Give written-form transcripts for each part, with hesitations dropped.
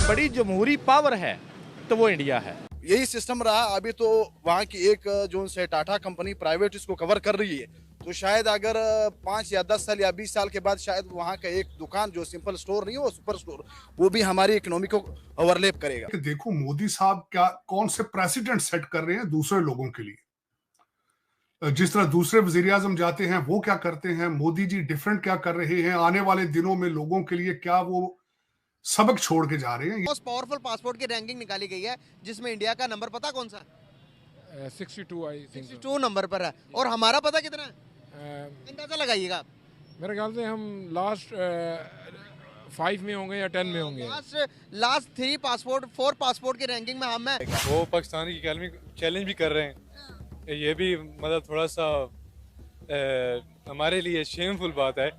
बड़ी जमहूरी पावर है तो वो इंडिया है। यही सिस्टम रहा। अभी तो वहाँ की एक जो से टाटा कंपनी प्राइवेट इसको कवर कर रही है, तो शायद अगर 5 या 10 साल या 20 साल के बाद शायद वहाँ का एक दुकान जो सिंपल स्टोर नहीं हो, सुपर स्टोर, वो भी हमारी इकोनॉमी को ओवरलैप करेगा। कि देखो मोदी साहब क्या कौन से प्रेसिडेंट सेट कर रहे हैं दूसरे लोगों के लिए। जिस तरह दूसरे वजीर आजम जाते हैं वो क्या करते हैं, मोदी जी डिफरेंट क्या कर रहे हैं, आने वाले दिनों में लोगों के लिए क्या वो सबक छोड़ के जा रहे हैं। मोस्ट पावरफुल पासपोर्ट की रैंकिंग निकाली गई है जिसमें इंडिया का नंबर पता कौन सा? 62 आई थिंक 62 नंबर पर है। और हमारा पता कितना है? अंदाजा लगाइएगा। मेरे ख्याल से हम लास्ट 5 में होंगे या 10 में होंगे। लास्ट 3 पासपोर्ट 4 पासपोर्ट की रैंकिंग में हम हैं। वो पाकिस्तान की इकॉनमी चैलेंज भी कर रहे हैं। ये भी मतलब थोड़ा सा हमारे लिए शेमफुल बात है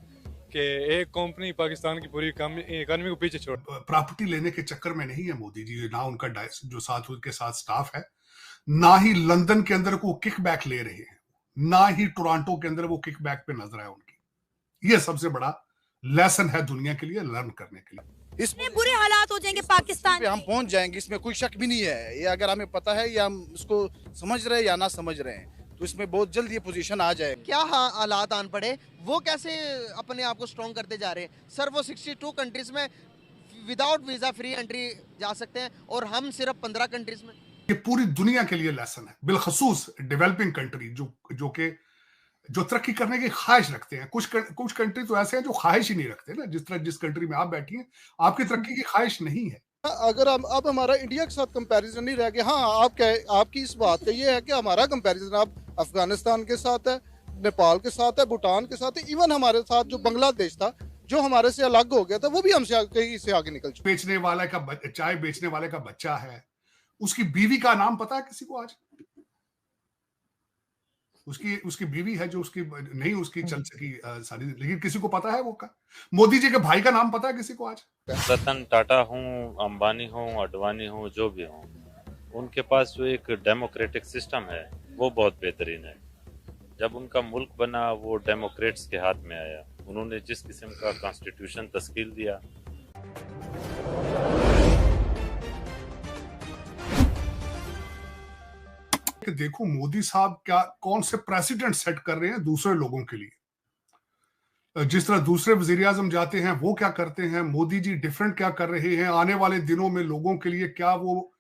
कि एक कंपनी पाकिस्तान की पूरी इकॉनमी को पीछे छोड़। प्रॉपर्टी लेने के चक्कर में नहीं है मोदी जी, ना उनका जो साथ उनके साथ स्टाफ है, ना ही लंदन के अंदर वो किक बैक ले रहे हैं, ना ही टोरंटो के अंदर वो किक बैक पे नजर है उनकी। ये सबसे बड़ा लेसन है दुनिया के लिए लर्न करने के लिए। इसमें बुरे हालात हो जाएंगे पाकिस्तान पे हम पहुंच जाएंगे, इसमें कोई शक भी नहीं है। ये अगर हमें पता है या हम इसको समझ रहे हैं या ना समझ रहे हैं, तो इसमें बहुत जल्द ये पोजीशन आ जाए। क्या हालात आन पड़े, वो कैसे अपने आप को स्ट्रॉन्ग करते जा रहे हैं। सर वो 62 कंट्रीज में विदाउट वीजा फ्री एंट्री जा सकते हैं और हम सिर्फ 15 कंट्रीज में। ये पूरी दुनिया के लिए लेसन है, बिलखसूस डेवलपिंग कंट्री जो तरक्की करने की ख्वाहिश रखते हैं। कुछ कंट्री तो ऐसे हैं जो ख्वाहिश ही नहीं रखते ना, जिस तरह जिस कंट्री में आप बैठी हैं आपकी तरक्की की ख्वाहिश नहीं है। अगर हम अब हमारा इंडिया के साथ कंपैरिजन नहीं रह गया। हाँ, आपकी इस बात का ये है कि हमारा कंपैरिजन अब अफगानिस्तान के साथ है, नेपाल के साथ है, भूटान के साथ है, इवन हमारे साथ जो बांग्लादेश था जो हमारे से अलग हो गया था, वो भी हमसे कहीं से आगे निकल चुका। बेचने वाले का चाय बेचने वाले का बच्चा है, उसकी बीवी का नाम पता है किसी को आज? उसकी बीवी है जो उसकी नहीं उसकी चल सकी सारी, लेकिन किसी को पता है वो का? मोदी जी के भाई का नाम पता है किसी को आज? रतन टाटा हूँ, अंबानी हूँ, अडवाणी हूँ, जो भी हूँ, उनके पास जो एक डेमोक्रेटिक सिस्टम है वो बहुत बेहतरीन है। जब उनका मुल्क बना वो डेमोक्रेट्स के हाथ में आया। उन्होंने जिस किस्म का कॉन्स्टिट्यूशन तश्कील दिया, कि देखो मोदी साहब क्या कौन से प्रेसिडेंट सेट कर रहे हैं दूसरे लोगों के लिए। जिस तरह दूसरे वजीर आजम जाते हैं वो क्या करते हैं, मोदी जी डिफरेंट क्या कर रहे हैं, आने वाले दिनों में लोगों के लिए क्या वो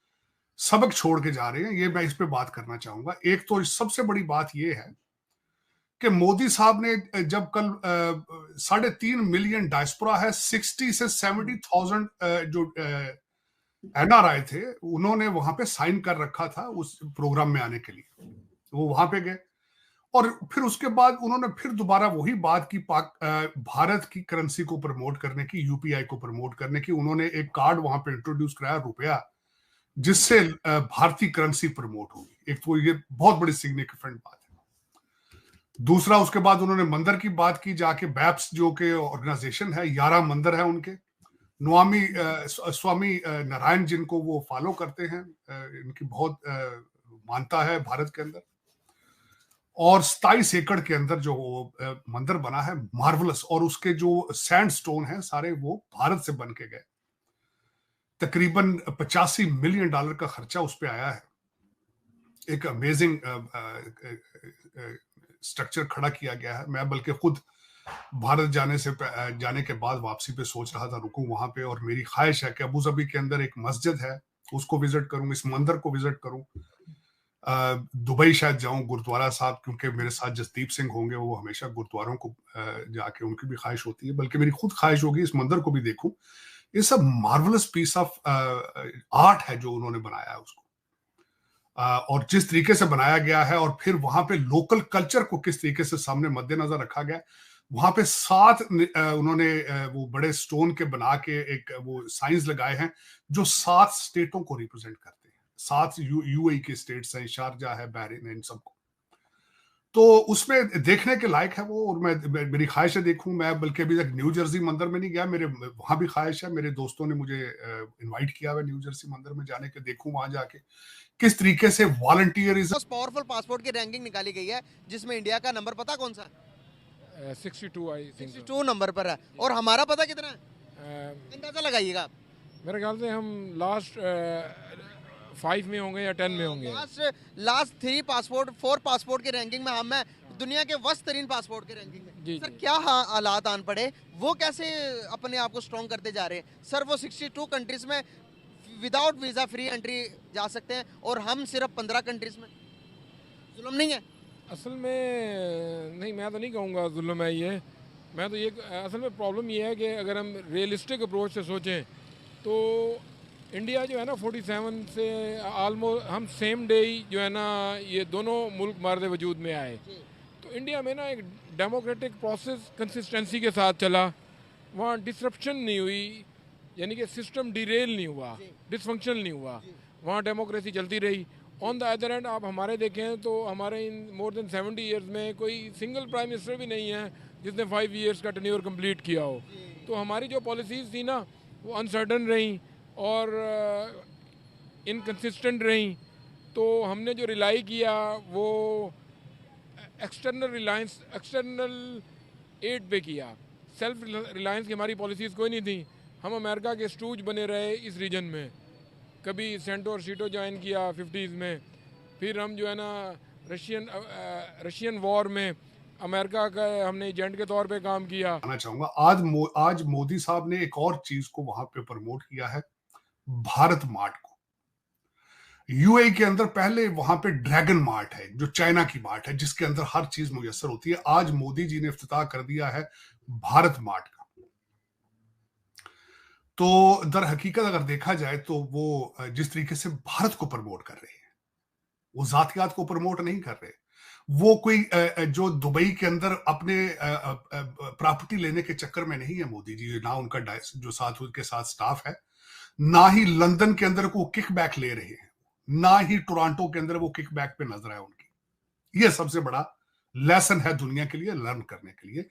सबक छोड़ के जा रहे हैं, ये मैं इस पे बात करना चाहूंगा। एक तो सबसे बड़ी बात ये है कि मोदी साहब ने जब कल 3.5 मिलियन डायस्पोरा है, 60 से 70,000 जो एनआरआई थे, उन्होंने वहां पे साइन कर रखा था उस प्रोग्राम में आने के लिए। वो वहां पे गए और फिर उसके बाद उन्होंने फिर दोबारा वही बात की, भारत की करेंसी को प्रमोट करने की, यूपीआई को प्रमोट करने की। उन्होंने एक कार्ड वहां पे इंट्रोड्यूस कराया, रुपया, जिससे भारतीय करेंसी प्रमोट होगी। एक तो ये बहुत बड़ी सिग्निफिकेंट बात है। दूसरा, उसके बाद उन्होंने मंदिर की बात की, जाके बैप्स जो के ऑर्गेनाइजेशन है, 11 मंदिर है उनके, स्वामी नारायण जिनको वो फॉलो करते हैं, इनकी बहुत मानता है भारत के अंदर। और 27 एकड़ के अंदर जो मंदिर बना है, मार्वलस, और उसके जो सैंडस्टोन है सारे वो भारत से बन के गए। तकरीबन $85 मिलियन का खर्चा उस पर आया है। एक अमेजिंग स्ट्रक्चर खड़ा किया गया है। मैं बल्कि खुद भारत जाने के बाद वापसी पे सोच रहा था रुकूं वहां पे, और मेरी ख्वाहिश है कि अबू धाबी के अंदर एक मस्जिद है उसको विजिट करूं, इस मंदिर को विजिट करूं। दुबई शायद जाऊं, गुरुद्वारा साहब, क्योंकि मेरे साथ जसदीप सिंह होंगे, वो हमेशा गुरुद्वारों को जाके उनकी भी ख्वाहिश होती है, बल्कि मेरी खुद ख्वाहिश होगी इस मंदिर को भी देखूं। ये सब मार्वलस पीस ऑफ आर्ट है जो उन्होंने बनाया है उसको, और जिस तरीके से बनाया गया है, और फिर वहां पे लोकल कल्चर को किस तरीके से सामने मद्देनजर रखा गया। वहां पे 7 उन्होंने वो बड़े स्टोन के बना के एक वो साइंस लगाए हैं जो 7 स्टेटों को रिप्रेजेंट करते हैं। 7 यूएई के स्टेट्स हैं, शारजा है, बहरीन है, इन सबको। तो उसमें देखने के लायक है वो, और मेरी ख्वाहिश है देखूं मैं। बल्कि अभी तक न्यू जर्सी मंदिर में नहीं गया, मेरे वहां भी ख्वाहिश है। मेरे दोस्तों ने मुझे इनवाइट किया हुआ न्यू जर्सी मंदिर में जाने के, देखूं वहां जाके किस तरीके से वॉलंटियरिज्म। मोस्ट पावरफुल पासपोर्ट की रैंकिंग निकाली गई है जिसमें इंडिया का नंबर पता कौन सा? 62 आई थिंक 62 नंबर पर है। और हमारा पता कितना है? अंदाजा लगाइएगा। मेरे ख्याल से हम लास्ट 5 में होंगे या 10 में होंगे। लास्ट 3 पासपोर्ट 4 पासपोर्ट की रैंकिंग में हम हैं दुनिया के वर्स्ट तरीन पासपोर्ट की रैंकिंग में। जी, सर जी। क्या हालात आन पड़े, वो कैसे अपने आप को स्ट्रॉन्ग करते जा रहे हैं? सर वो 62 कंट्रीज में विदाउट वीज़ा फ्री एंट्री जा सकते हैं और हम सिर्फ 15 कंट्रीज में। जुल्म नहीं है? असल में नहीं, मैं तो नहीं कहूँगा जुल्म है ये। मैं तो ये असल में प्रॉब्लम ये है कि अगर हम रियलिस्टिक अप्रोच से सोचें तो इंडिया जो है ना 47 से आलमोस्ट हम सेम डे ही जो है ना ये दोनों मुल्क मार्द वजूद में आए। तो इंडिया में ना एक डेमोक्रेटिक प्रोसेस कंसिस्टेंसी के साथ चला, वहाँ डिसरप्शन नहीं हुई, यानी कि सिस्टम डिरेल नहीं हुआ, डिसफंक्शनल नहीं हुआ, वहाँ डेमोक्रेसी चलती रही। ऑन द अदर एंड आप हमारे देखें तो हमारे इन मोर देन 70 ईयर्स में कोई सिंगल प्राइम मिनिस्टर भी नहीं है जिसने 5 ईयर्स का टेन्योर कंप्लीट किया हो। तो हमारी जो पॉलिसीज़ थी ना वो अनसर्टन रहीं और इनकन्सिस्टेंट रहीं। तो हमने जो रिलाई किया वो एक्सटर्नल एड पे किया, सेल्फ रिलायंस की हमारी पॉलिसीज़ कोई नहीं थी। हम अमेरिका के स्टूज बने रहे इस रीजन में, कभी सेंटो और शीटो ज्वाइन किया 50s में, फिर हम जो है ना रशियन वॉर में अमेरिका का हमने एजेंट के तौर पे काम किया। कहना चाहूंगा आज मोदी साहब ने एक और चीज को वहां पे प्रमोट किया है, भारत मार्ट को। यूएई के अंदर पहले वहां पे ड्रैगन मार्ट है जो चाइना की मार्ट है जिसके अंदर हर चीज मुयस्सर होती है। आज मोदी जी ने इफ्तिताह कर दिया है भारत मार्ट का। तो दर हकीकत अगर देखा जाए तो वो जिस तरीके से भारत को प्रमोट कर रहे हैं, वो जातियात को प्रमोट नहीं कर रहे। वो कोई जो दुबई के अंदर अपने प्रॉपर्टी लेने के चक्कर में नहीं है मोदी जी, ना उनका जो साथ उनके साथ स्टाफ है, ना ही लंदन के अंदर को किकबैक ले रहे हैं, ना ही टोरंटो के अंदर वो किकबैक पे नजर है उनकी। ये सबसे बड़ा लेसन है दुनिया के लिए लर्न करने के लिए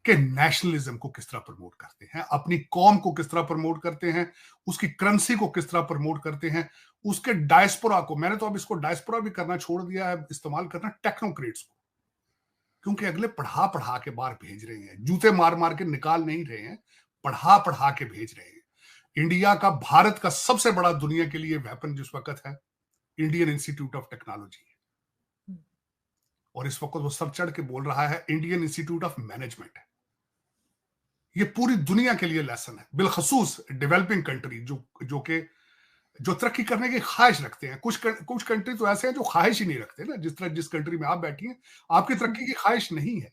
कि नेशनलिज्म को किस तरह प्रमोट करते हैं, अपनी कौम को किस तरह प्रमोट करते हैं, उसकी करेंसी को किस तरह प्रमोट करते हैं, उसके डायस्पोरा को। मैंने तो अब इसको डायस्पोरा भी करना छोड़ दिया है, इस्तेमाल करना टेक्नोक्रेट्स को, क्योंकि अगले पढ़ा पढ़ा के बाहर भेज रहे हैं, जूते मार मार के निकाल नहीं रहे हैं, पढ़ा पढ़ा के भेज रहे हैं। इंडिया का, भारत का सबसे बड़ा दुनिया के लिए वेपन जिस वक्त है इंडियन इंस्टीट्यूट ऑफ टेक्नोलॉजी, और इस वक्त वो सब चढ़ के बोल रहा है इंडियन इंस्टीट्यूट ऑफ मैनेजमेंट है। ये पूरी दुनिया के लिए लेसन है, बिलखसूस डेवलपिंग कंट्री जो तरक्की करने की ख्वाहिश रखते हैं। कुछ कंट्री तो ऐसे हैं जो ख्वाहिश ही नहीं रखते ना, जिस कंट्री में आप बैठी हैं आपकी तरक्की की ख्वाहिश नहीं है।